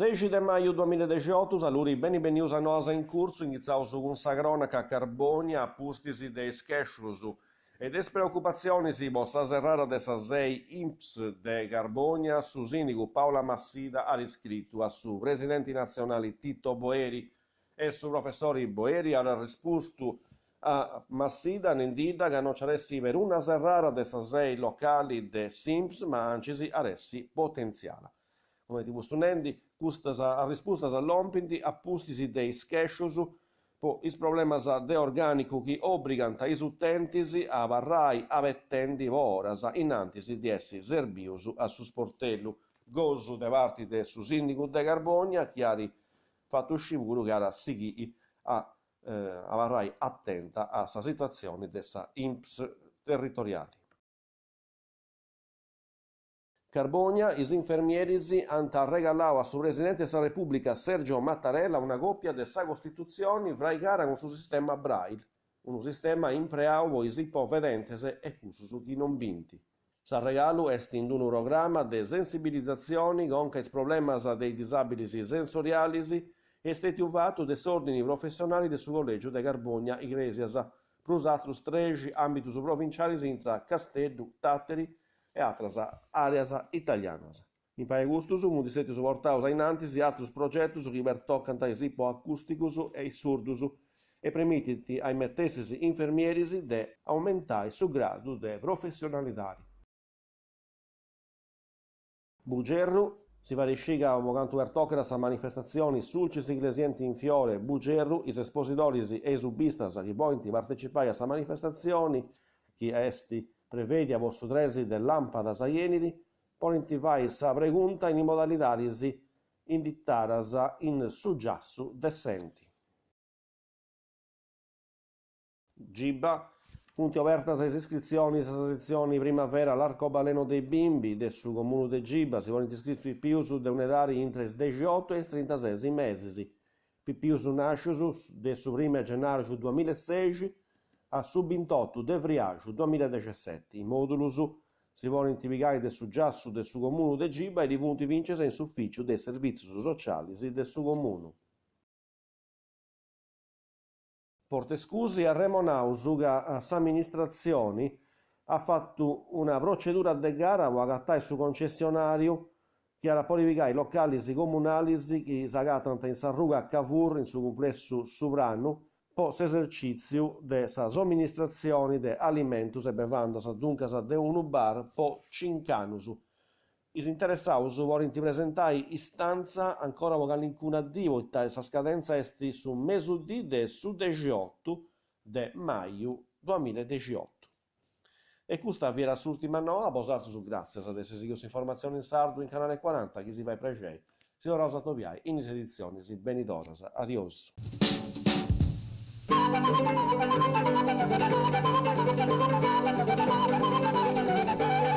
6 de maio 2018, saluri beni benius a nosa in curso, iniziamo su un sagronaca Carbonia, pustisi de schesciusu e des preoccupazioni si bossa serrara de sa sei INPS de Carbonia, su sinigu Paola Massida ha riscritto a su presidenti nazionali Tito Boeri e su professori Boeri ha risposto a Massida n'indida che non c'aressi per una serrara de sa sei locali de SIMPS, ma anzi aressi potenziale. Come ti studendi, a risposta all'ompinti, appustisi dei schesciusu, po is problemas de organico che obbligano is utentisi a varrai avettendi horas innantisi di essi serviusu a su sportello. Gozu de parti de su sindico de Carbonia, chiari fatto scivolo che era sighi a varrai attenta a sa situazione dessa INPS territoriali. Carbonia, is infermierisi anta regalau a su presidente della Repubblica Sergio Mattarella una coppia de sa Costituzione vraigara con su sistema Braille, un sistema impreauvo is ipovedentese e cususu chi non binti. Sa regalo est in un programma de sensibilizzazioni conca is problemas dei disabilisi sensorialisi e stetiuvato des ordini professionali de su collegio de Carbonia Iglesias, plus atrus 13 ambitus provincialis intra Castellu, Tatteri e altre areas italianas. In pae gustus, mundi seti supportaus ainantis e altros progettos che pertoccant is ipoacusticus e is surdus e permittiti ai mettessis infermierisi de aumentai su gradu de professionalitari. Bugerru si varisciga cantu pertoccheras a manifestazioni sulcis iglesienti in fiore Bugerru, is espositoris e subistas che pointi partecipai a sa manifestazioni, chi esti prevedia vostro tresi de lampadas a ienidi, ponenti vai sa pregunta in modalidades indittaras in suggiassu decenti. Giba, punti obertas as iscrizioni sa sezioni primavera all'arcobaleno dei bimbi de su comune de Giba, si volenti iscritti pius de un'edari intra is 18 e is 36 mesi. Pipius nascius de su 1 gennaio 2016 a su 28 de vriaggio 2017. In modulus si vuole intipicare del suggiassu del su comune de Giba e di punti vincese in sufficio dei servizi sociali del su comune. Porte scusi a Remonausu che a s'amministrazioni ha fatto una procedura de gara per agattare su concessionario che era polificare i locali comunali che s'agattano in Sarruga a Cavour in su complesso Suvrano po s'esercizio de sa somministrazione de alimentus e bevandas duncas de unu bar po 5 anus. Is interessaus volenti presentai istanza ancora vocale incuna divo, sa scadenza esti su mesudì de su 18 de maio 2018. E questa vi era l'ultima nota, posato su grazie a desse informazioni in sardo in canale 40, chi si vai pregei. Si ora usato viai, in edizioni, si benidoras, adios. Thank you.